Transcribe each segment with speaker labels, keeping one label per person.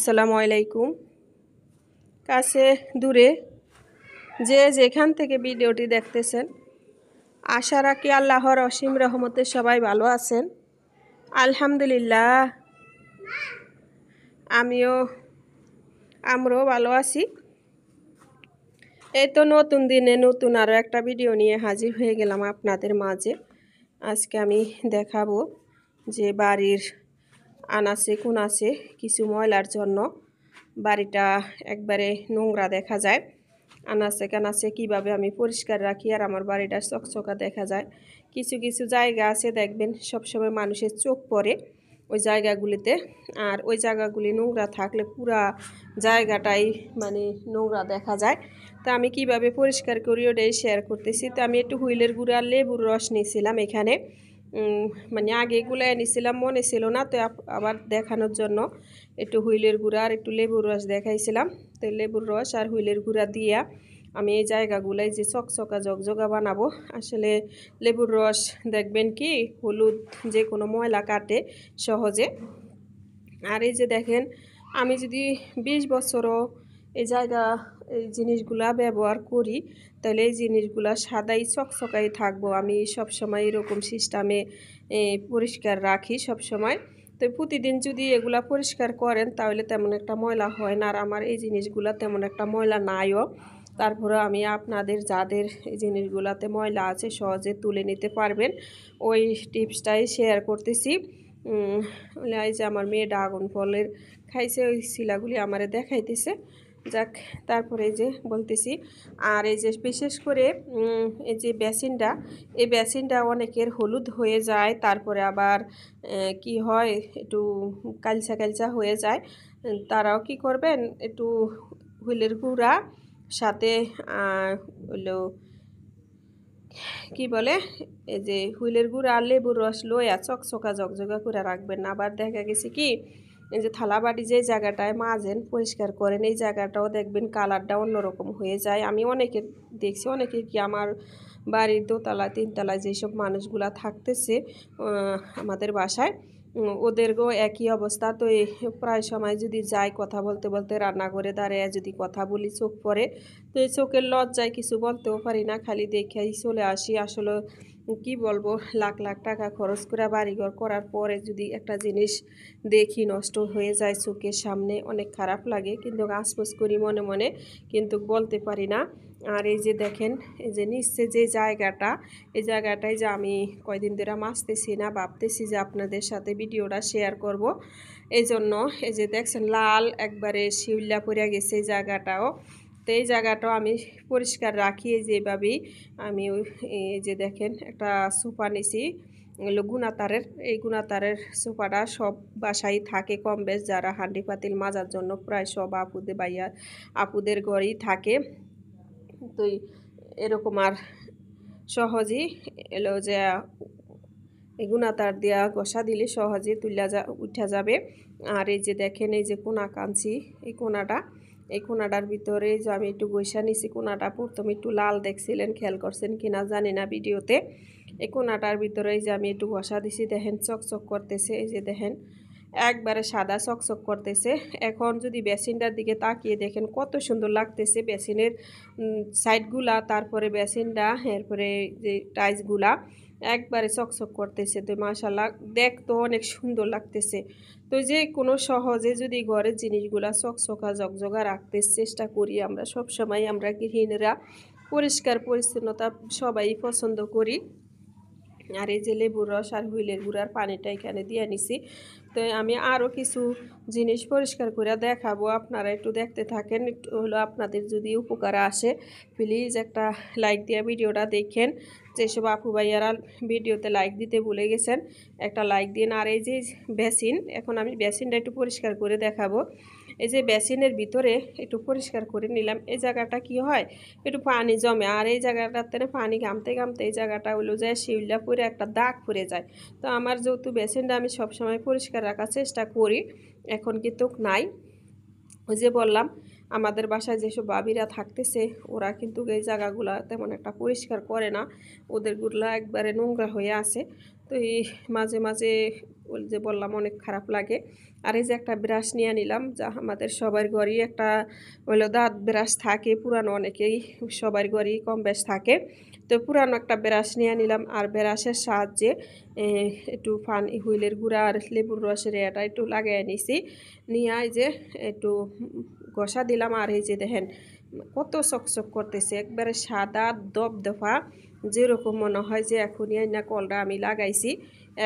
Speaker 1: আসসালামু আলাইকুম। কাছে দূরে যে যেখান থেকে ভিডিওটি দেখতেছেন, আশা রাখি আল্লাহর অসীম রহমতে সবাই ভালো আছেন। আলহামদুলিল্লাহ আমরাও ভালো আছি। এই তো নতুন দিনে নতুন আরও একটা ভিডিও নিয়ে হাজির হয়ে গেলাম আপনাদের মাঝে। আজকে আমি দেখাবো যে বাড়ির আনাচে কোনাচে কিছু ময়লার জন্য বাড়িটা একবারে নোংরা দেখা যায়। আনাচে কানাচে কীভাবে আমি পরিষ্কার রাখি আর আমার বাড়িটা চকচকা দেখা যায়। কিছু কিছু জায়গা আছে দেখবেন সবসময় মানুষের চোখ পড়ে ওই জায়গাগুলিতে, আর ওই জায়গাগুলি নোংরা থাকলে পুরা জায়গাটাই মানে নোংরা দেখা যায়। তো আমি কিভাবে পরিষ্কার করি ওটাই শেয়ার করতেছি। তো আমি একটু হুইলের গুঁড়া লেবুর রস নিয়েছিলাম এখানে, মানে আগে এগুলো এনেছিলাম মনে ছিল না, তো আবার দেখানোর জন্য একটু হুইলের গুঁড়া আর একটু লেবুর রস দেখাইছিলাম। তো লেবুর রস আর হুইলের গুঁড়া দিয়া আমি এই জায়গাগুলাই যে চকচকা জগজগা বানাবো। আসলে লেবুর রস দেখবেন কি হলুদ যে কোনো ময়লা কাটে সহজে। আর এই যে দেখেন আমি যদি 20 বছরও এই জিনিসগুলা ব্যবহার করি তাহলে এই জিনিসগুলা সাদাই চকচকাই থাকবো। আমি সবসময় এরকম সিস্টেমে পরিষ্কার রাখি সবসময়। তো প্রতিদিন যদি এগুলা পরিষ্কার করেন তাহলে তেমন একটা ময়লা হয় না। আর আমার এই জিনিসগুলা তেমন একটা ময়লা নাইও। তারপরে আমি আপনাদের যাদের এই জিনিসগুলাতে ময়লা আছে সহজে তুলে নিতে পারবেন ওই টিপসটাই শেয়ার করতেছি। এই যে আমার মেয়ে ড্রাগন ফলের খাইছে, ওই শিলাগুলি আমারে দেখাইতেছে। যাক, তারপরে এই যে বলতেছি, আর এই যে বিশেষ করে এই যে এই বেসিনটা অনেকের হলুদ হয়ে যায়, তারপরে আবার কি হয় একটু কালচা কালচা হয়ে যায়। তারাও কি করবেন, একটু হুইলের গুঁড়া সাথে হলো কি বলে এই যে হুইলের গুঁড়া আর লেবুর রস লইয়া চকচকা জগজগা করে রাখবেন না। আবার দেখা গেছে কি এই যে থালাবাটি যে জায়গাটায় মাজেন পরিষ্কার করেন এই জায়গাটাও দেখবেন কালারটা অন্যরকম হয়ে যায়। আমি অনেকে দেখছি, অনেকে কি আমার বাড়ির দোতলা তিনতলায় যেসব মানুষগুলা থাকতেছে আমাদের বাসায়, ওদেরও একই অবস্থা। তো প্রায় সময় যদি যাই কথা বলতে বলতে রান্নাঘরে দাঁড়িয়ে যদি কথা বলি চোখ পড়ে, তো এই চোখের লজ্জায় কিছু বলতেও পারি না, খালি দেখেই চলে আসি। আসলে কি বলবো, লাখ লাখ টাকা খরচ করে বাড়িঘর করার পরে যদি একটা জিনিস দেখি নষ্ট হয়ে যায় চোখের সামনে অনেক খারাপ লাগে, কিন্তু আফসোস করি মনে মনে, কিন্তু বলতে পারি না। আর এই যে দেখেন এই যে নিচে যে জায়গাটা, এই জায়গাটায় যে আমি কয়দিন ধরে মাজতেছি না, ভাবতেছি যে আপনাদের সাথে ভিডিওটা শেয়ার করব। এই জন্য এই যে দেখছেন লাল একবারে শিউলা পড়ে গেছে এই জায়গাটাও। তো এই জায়গাটাও আমি পরিষ্কার রাখি যেভাবেই। আমি এই যে দেখেন একটা সোফা নিছি হলো গুণাতারের, এই গুণাতারের সোফাটা সব বাসায় থাকে কম বেশ, যারা হাঁডি পাতিল মাজার জন্য প্রায় সব আপুদের ঘরেই থাকে। তো এরকম আর সহজেই এলো যে এই গুণাতার দিয়া ঘষা দিলে সহজে উঠা যাবে। আর এই যে দেখেন এই যে কোনা কাঞ্চি, এই কোনাটার ভিতরে যে আমি একটু ঘষা নিছি। কোনাটা প্রথমে একটু লাল দেখছিলেন, খেয়াল করছেন কিনা জানি না ভিডিওতে। এই কোনাটার ভিতরে যে আমি একটু ঘষা দিছি, দেখেন চকচক করতেছে। এই যে দেখেন একবারে সাদা চকচক করতেছে। এখন যদি বেসিনটার দিকে তাকিয়ে দেখেন কত সুন্দর লাগতেছে বেসিনের সাইডগুলা, তারপরে বেসিনটা, এরপরে যে টাইলসগুলা একবারে চকচক করতেছে। তো মাশাআল্লাহ দেখতেও অনেক সুন্দর লাগতেছে। তো যে কোনো সহজে যদি ঘরের জিনিসগুলা চকচকা জগজগা রাখতে চেষ্টা করি আমরা সবসময়, আমরা গৃহিণীরা পরিষ্কার পরিচ্ছন্নতা সবাই পছন্দ করি। আর এই যে লেবুর রস আর হুইলের গুঁড়ার পানিটা এখানে দিয়ে নিছি। তো আমি আরও কিছু জিনিস পরিষ্কার করে দেখাবো, আপনারা একটু দেখতে থাকেন। একটু হলো আপনাদের যদি উপকার আসে প্লিজ একটা লাইক দিয়ে ভিডিওটা দেখেন। যেসব আপু ভাইয়ারা ভিডিওতে লাইক দিতে ভুলে গেছেন একটা লাইক দিন। আর এই যে বেসিন, এখন আমি বেসিনটা একটু পরিষ্কার করে দেখাবো। এই যে বেসিনের ভিতরে একটু পরিষ্কার করে নিলাম। এই জায়গাটা কি হয় একটু পানি জমে, আর এই জায়গাটাতে পানি ঘামতে ঘামতে এই জায়গাটা হলো যায় শিউলা পরে একটা দাগ পড়ে যায়। তো আমার যেহেতু বেসিনটা আমি সবসময় পরিষ্কার রাখার চেষ্টা করি, এখন কিন্তু নাই। ওই যে বললাম আমাদের বাসায় যেসব বাবিরা থাকতেছে ওরা কিন্তু এই জায়গাগুলো তেমন একটা পরিষ্কার করে না, ওদেরগুলো একবারে নোংরা হয়ে আছে। তো এই মাঝে মাঝে ওই যে বললাম অনেক খারাপ লাগে। আর এই যে একটা ব্রাশ নিয়ে নিলাম, যা আমাদের সবার ঘরেই একটা হলো দাঁত ব্রাশ থাকে, পুরানো অনেকেই সবার ঘরেই কম বেশ থাকে। তো পুরানো একটা ব্রাশ নিয়ে নিলাম, আর ব্রাশের সাহায্যে একটু হুইলের গুঁড়া আর লেবুর রসের এটা একটু লাগাই নিছি, নিয়ে এই যে একটু ঘষা দিলাম। আর এই যে দেখেন কত চকচক করতেছে, একবারে সাদা দপদপা, যেরকম মনে হয় যে এখনই না কলটা আমি লাগাইছি,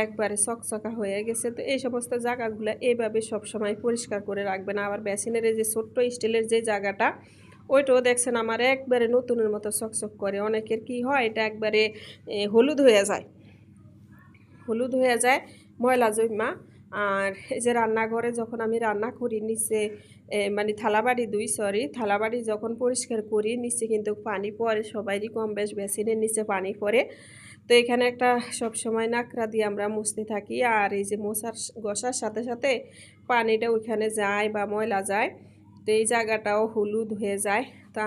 Speaker 1: একবারে চকচকা হয়ে গেছে। তো এই সমস্ত জায়গাগুলো এইভাবে সবসময় পরিষ্কার করে রাখবেন। আবার বেসিনের যে ছোট্ট স্টিলের যে জায়গাটা, ওইটাও দেখছেন আমার একবারে নতুনের মতো চকচক করে। অনেকের কি হয়, এটা একবারে হলুদ হয়ে যায়, হলুদ হয়ে যায় ময়লা জমা। আর এই যে রান্নাঘরে যখন আমি রান্না করি নিচে মানে থালাবাড়ি থালাবাড়ি যখন পরিষ্কার করি নিচে কিন্তু পানি পড়ে, সবারই কম বেশ বেসিনের নিচে পানি পড়ে। তো এখানে একটা সব সময় নাকড়া দিয়ে আমরা মুছতে থাকি, আর এই যে ঘষার সাথে সাথে পানিটা ওইখানে যায় বা ময়লা যায়, তো এই জায়গাটাও হলুদ হয়ে যায়। তো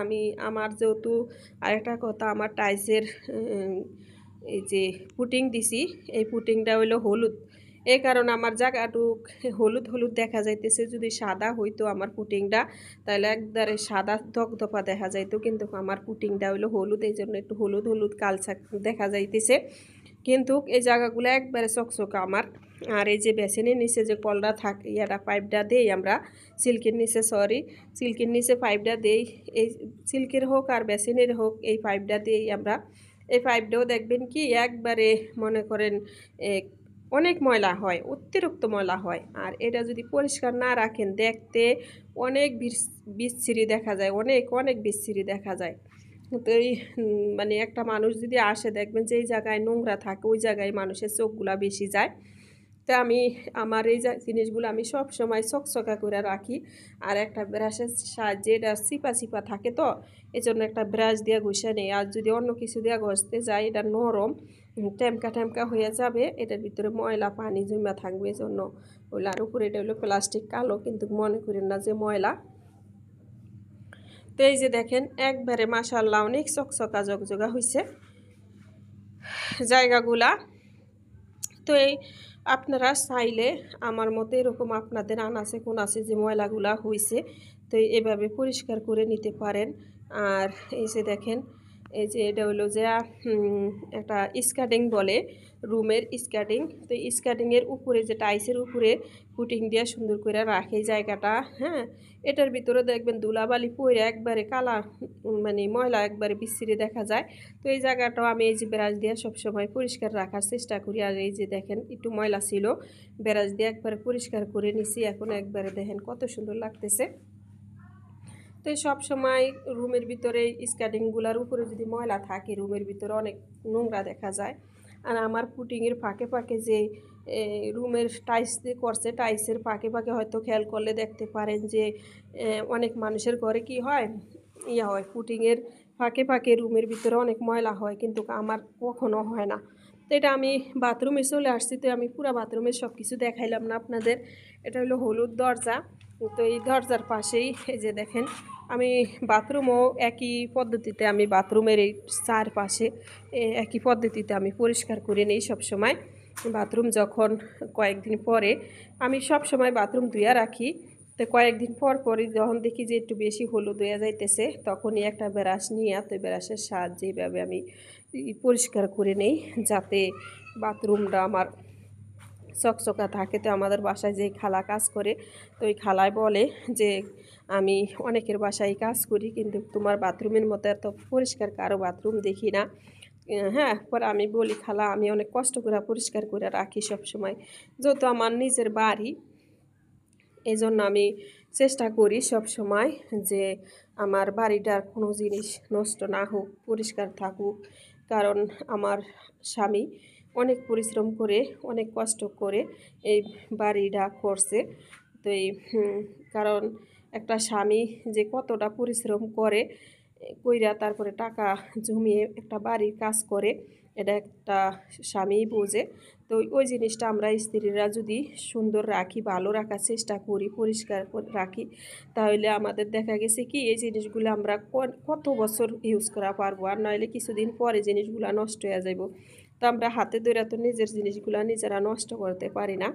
Speaker 1: আমার যেহেতু আরেকটা কথা, আমার টাইলসের এই যে পুটিং দিছি, এই পুটিংটা হইলো হলুদ, এই কারণে আমার জায়গাটুক হলুদ হলুদ দেখা যাইতেছে। যদি সাদা হইতো আমার পুটিংটা, তাহলে একবারে সাদা ধপধপা দেখা যাইতো, কিন্তু আমার পুটিংটা হইলো হলুদ, এই জন্য একটু হলুদ হলুদ কালচা দেখা যাইতেছে। কিন্তু এই জায়গাগুলো একবারে চকচকা আমার। আর এই যে বেসিনের নিচে যে কলটা থাকে, পাইপটা দেই আমরা সিল্কের নিচে, সিল্কের নিচে পাইপটা দেই, এই সিল্কের হোক আর বেসিনের হোক, এই পাইপটা দিয়েই আমরা। এই পাইপটাও দেখবেন কি একবারে মনে করেন অনেক ময়লা হয়, অতিরিক্ত ময়লা হয়। আর এটা যদি পরিষ্কার না রাখেন, দেখতে অনেক বিচ্ছিরি দেখা যায়, অনেক অনেক বিচ্ছিরি দেখা যায়। তো এই মানে একটা মানুষ যদি আসে, দেখবেন যে এই জায়গায় নোংরা থাকে, ওই জায়গায় মানুষের চোখগুলা বেশি যায়। তো আমার এই জিনিসগুলো আমি সব সময় চকচকা করে রাখি। আর একটা ব্রাশের সাহায্যে, এটা চিপা চিপা থাকে, তো এই জন্য একটা ব্রাশ দিয়ে ঘষে নেই। আর যদি অন্য কিছু দিয়ে ঘষতে যাই, এটা নরম টেমকা টেমকা হয়ে যাবে, এটার ভিতরে ময়লা পানি জমা থাকবে, এই জন্য ওইলার উপরে এটা হলো প্লাস্টিক কালো, কিন্তু মনে করেন না যে ময়লা। তো এই যে দেখেন একবারে মাশাআল্লাহ অনেক চকচকা জগজগা হয়েছে জায়গাগুলা। তো এই আপনারা চাইলে আমার মতো এরকম আপনাদের আনাচে কোনাচে যে ময়লাগুলা হয়েছে, তো এভাবে পরিষ্কার করে নিতে পারেন। আর এই যে দেখেন, এই যে এটা হলো যে একটা স্কার্টিং বলে, রুমের স্কার্টিং। তো স্কার্টিংয়ের উপরে যে টাইসের উপরে পুটিং দিয়ে সুন্দর করে রাখে জায়গাটা, হ্যাঁ, এটার ভিতরে দেখবেন ধুলাবালি পরে একবারে কালার মানে ময়লা একবারে বিচ্ছিরি দেখা যায়। তো এই জায়গাটাও আমি এই যে ব্রাশ দিয়ে সবসময় পরিষ্কার রাখার চেষ্টা করি। আর এই যে দেখেন একটু ময়লা ছিল, ব্রাশ দিয়ে একবারে পরিষ্কার করে নিছি, এখন একবারে দেখেন কত সুন্দর লাগতেছে। তো সব সময় রুমের ভিতরে স্কার্টিংগুলোর উপরে যদি ময়লা থাকে, রুমের ভিতরে অনেক নোংরা দেখা যায়। আর আমার পুটিংয়ের ফাঁকে ফাঁকে যে রুমের টাইলস দিয়ে করছে, টাইলসের ফাঁকে ফাঁকে হয়তো খেয়াল করলে দেখতে পারেন যে অনেক মানুষের ঘরে কি হয়, হয় পুটিংয়ের ফাঁকে ফাঁকে রুমের ভিতরে অনেক ময়লা হয়, কিন্তু আমার কখনো হয় না। তো এটা আমি বাথরুমে চলে আসছি, তো আমি পুরো বাথরুমের সব কিছু দেখাইলাম না আপনাদের। এটা হলো হলুদ দরজা। তো এই দরজার পাশেই এই যে দেখেন, আমি বাথরুমও একই পদ্ধতিতে, আমি বাথরুমের এই চারপাশে একই পদ্ধতিতে আমি পরিষ্কার করে নিই সবসময়। বাথরুম যখন কয়েকদিন পরে, আমি সব সময় বাথরুম ধুয়ে রাখি। তো কয়েকদিন পর পরই যখন দেখি যে একটু বেশি হলুদ হয়ে যাইতেছে, তখনই একটা ব্রাশ নিয়ে, তো ব্রাশের সাহায্যে এইভাবে আমি পরিষ্কার করে নেই, যাতে বাথরুমটা আমার চকচকা থাকে। তো আমাদের বাসায় যে খালা কাজ করে, তো ওই খালায় বলে যে আমি অনেকের বাসায় কাজ করি, কিন্তু তোমার বাথরুমের মতো এত পরিষ্কার কারো বাথরুম দেখি না। হ্যাঁ, পরে আমি বলি খালা আমি অনেক কষ্ট করে পরিষ্কার করে রাখি সব সময়, যেহেতু আমার নিজের বাড়ি, এই জন্য আমি চেষ্টা করি সব সময় যে আমার বাড়িটার কোনো জিনিস নষ্ট না হোক, পরিষ্কার থাকুক। কারণ আমার স্বামী অনেক পরিশ্রম করে, অনেক কষ্ট করে এই বাড়িটা করছে। তো কারণ একটা স্বামী যে কতটা পরিশ্রম করে, কইরা তারপরে টাকা জমিয়ে একটা বাড়ির কাজ করে, এটা একটা স্বামীই বোঝে। তো ওই জিনিসটা আমরা স্ত্রীরা যদি সুন্দর রাখি, ভালো রাখার চেষ্টা করি, পরিষ্কার রাখি, তাহলে আমাদের দেখা গেছে কি এই জিনিসগুলো আমরা কত বছর ইউজ করা পারবো, আর নইলে কিছুদিন পরে জিনিসগুলো নষ্ট হয়ে যাব। তো আমরা হাতে ধরে তো নিজের জিনিসগুলো নিজেরা নষ্ট করতে পারি না,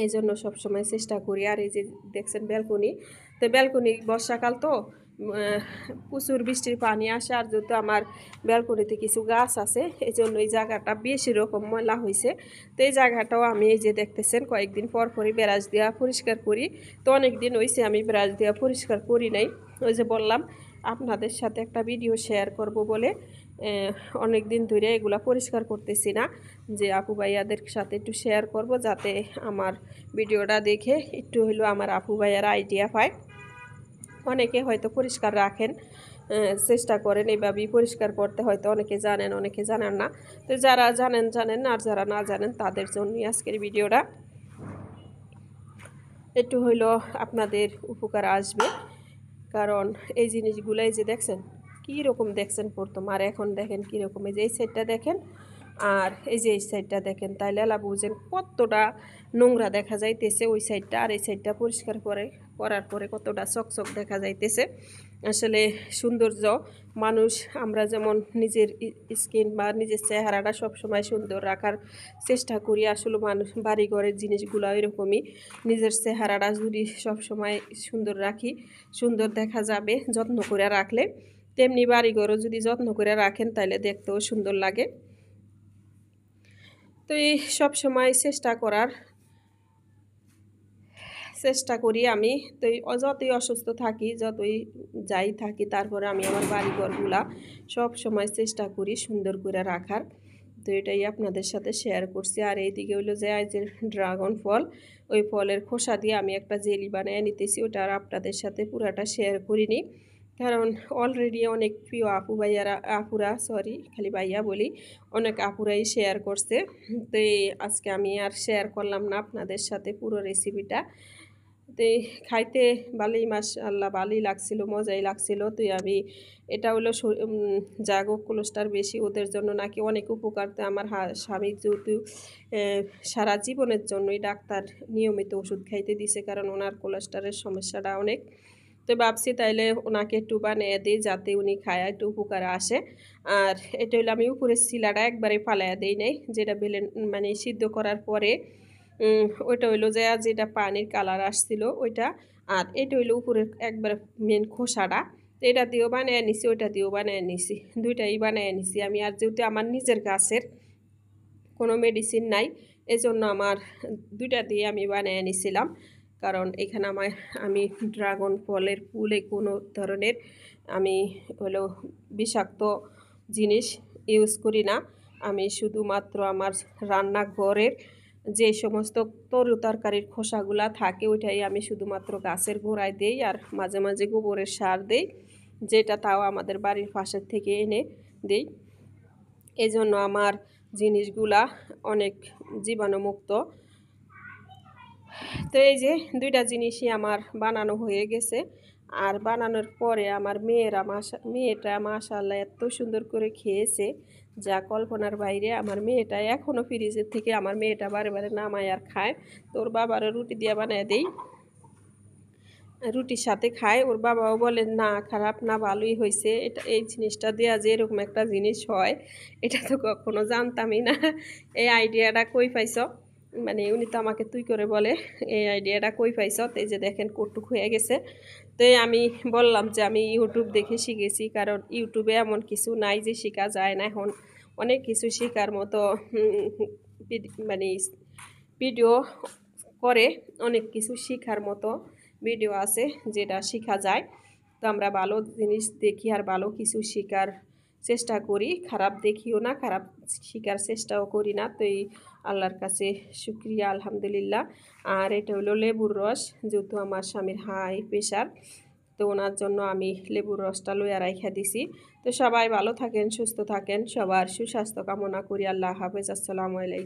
Speaker 1: এই জন্য সবসময় চেষ্টা করি। আর এই যে দেখছেন ব্যালকনি, তো ব্যালকনি বর্ষাকাল তো প্রচুর বৃষ্টির পানি আসে, আর যেহেতু আমার ব্যালকনিতে কিছু গাছ আছে এই জন্য এই জায়গাটা বেশি রকম ময়লা হয়েছে। তো এই জায়গাটাও আমি এই যে দেখতেছেন কয়েকদিন পর পরই ব্রাশ দেওয়া পরিষ্কার করি। তো অনেক দিন হয়েছে আমি ব্রাশ দেওয়া পরিষ্কার করি নাই। ওই যে বললাম আপনাদের সাথে একটা ভিডিও শেয়ার করব বলে অনেক দিন ধরে এগুলা পরিষ্কার করতেছি না, যে আপু ভাইয়াদের সাথে একটু শেয়ার করব, যাতে আমার ভিডিওটা দেখে একটু হলেও আমার আপু ভাইয়ারা আইডিয়া পায়। অনেকে হয়তো পরিষ্কার রাখেন, চেষ্টা করেন এইভাবেই পরিষ্কার করতে, হয়তো অনেকে জানেন অনেকে জানেন না। তো যারা জানেন জানেন, আর যারা না জানেন তাদের জন্যই আজকের ভিডিওটা, একটু হইলেও আপনাদের উপকার আসবে। কারণ এই জিনিসগুলাই যে দেখছেন কীরকম দেখছেন প্রথম, আর এখন দেখেন কীরকম। এই যে এই সাইডটা দেখেন আর এই যে এই সাইডটা দেখেন, তাইলে বুঝেন কতটা নোংরা দেখা যাইতেছে ওই সাইডটা, আর এই সাইডটা পরিষ্কার করার পরে কতটা চকচক দেখা যাইতেছে। আসলে সৌন্দর্য, মানুষ আমরা যেমন নিজের স্কিন বা নিজের চেহারাটা সবসময় সুন্দর রাখার চেষ্টা করি, আসলে মানুষ বাড়িঘরের জিনিসগুলো এরকমই। নিজের চেহারাটা যদি সবসময় সুন্দর রাখি, সুন্দর দেখা যাবে যত্ন করে রাখলে। তেমনি বাড়িঘরও যদি যত্ন করে রাখেন তাহলে দেখতেও সুন্দর লাগে। তো এই সবসময় চেষ্টা করি আমি। তো যতই অসুস্থ থাকি, যতই যাই থাকি, তারপরে আমি আমার বাড়িঘরগুলা সব সময় চেষ্টা করি সুন্দর করে রাখার। তো এটাই আপনাদের সাথে শেয়ার করছি। আর এইদিকে হইলো যে ড্রাগন ফল, ওই ফলের খোসা দিয়ে আমি একটা জেলি বানিয়ে নিতেছি, ওটা আর আপনাদের সাথে পুরাটা শেয়ার করিনি, কারণ অলরেডি অনেক প্রিয় আপুরা খালি ভাইয়া বলি, অনেক আপুরাই শেয়ার করছে। তো আজকে আমি আর শেয়ার করলাম না আপনাদের সাথে পুরো রেসিপিটা। তো খাইতে মাশাআল্লাহ ভালোই লাগছিল, মজাই লাগছিল। তো আমি এটা হলো জাগো কোলেস্ট্রল বেশি, ওদের জন্য নাকি অনেক উপকার। তো আমার স্বামী যেহেতু সারা জীবনের জন্যই ডাক্তার নিয়মিত ওষুধ খাইতে দিছে, কারণ ওনার কোলেস্ট্রলের সমস্যাটা অনেক। তো ভাবছি তাইলে ওনাকে একটু বানিয়ে দিই, যাতে উনি খায় একটু উপকারে আসে। আর এটা হইলো আমি উপরের শিলাটা একবারে ফালাইয়া দিই নাই, যেটা মানে সিদ্ধ করার পরে ওইটা হইলো যে যেটা পানির কালার আসছিল ওইটা। আর এটা হইলো উপরের একবার মেন খোসাটা, তো এটা দিয়েও বানিয়ে নিছি, ওইটা দিয়েও বানিয়ে নিছি, দুইটাই বানিয়ে নিছি আমি। আর যেহেতু আমার নিজের গাছের কোনো মেডিসিন নাই, এজন্য আমার দুইটা দিয়ে আমি বানিয়ে নিছিলাম। কারণ এখানে আমি ড্রাগন ফলের ফুলে কোনো ধরনের আমি হলো বিষাক্ত জিনিস ইউজ করি না। আমি শুধুমাত্র আমার রান্নাঘরের যে সমস্ত তরু তরকারির খোসাগুলা থাকে ওইটাই আমি শুধুমাত্র গাছের গোড়ায় দেই, আর মাঝে মাঝে গোবরের সার দেই, যেটা তাও আমাদের বাড়ির পাশের থেকে এনে দেই। এই জন্য আমার জিনিসগুলা অনেক জীবাণুমুক্ত। তো এই যে দুইটা জিনিসই আমার বানানো হয়ে গেছে। আর বানানোর পরে আমার মেয়েটা মাশাআল্লাহ এত সুন্দর করে খেয়েছে, যা কল্পনার বাইরে। আমার মেয়েটা এখনও ফ্রিজের থেকে আমার মেয়েটা বারে বারে নামায় আর খায়। তো ওর বাবারও রুটি দিয়ে বানিয়ে দেই, রুটির সাথে খায়। ওর বাবাও বলে না খারাপ না, ভালোই হয়েছে। এই জিনিসটা দেওয়া যে এরকম একটা জিনিস হয় এটা তো কখনো জানতামই না। এই আইডিয়াটা কই পাইছ, মানে উনি তো আমাকে তুই করে বলে, এই আইডিয়াটা কই পাইছ? তো এই যে দেখেন কটুক হয়ে গেছে। তো আমি বললাম যে আমি ইউটিউব দেখে শিখেছি, কারণ ইউটিউবে এমন কিছু নাই যে শেখা যায় না। এখন অনেক কিছু শেখার মতো মানে ভিডিও করে, অনেক কিছু শেখার মতো ভিডিও আছে যেটা শেখা যায়। তো আমরা ভালো জিনিস দেখি আর ভালো কিছু শেখার চেষ্টা করি, খারাপ দেখিও না, খারাপ শেখার চেষ্টাও করি না। তো এই আল্লাহর কাছে শুকরিয়া, আলহামদুলিল্লাহ। আর এটা হলো লেবুর রস, যেহেতু আমার স্বামীর হাই প্রেশার, তো ওনার জন্য আমি লেবুর রসটা লইয়া রাইখা দিছি। তো সবাই ভালো থাকেন, সুস্থ থাকেন, সবার সুস্বাস্থ্য কামনা করি। আল্লাহ হাফেজ, আসসালামু আলাইকুম।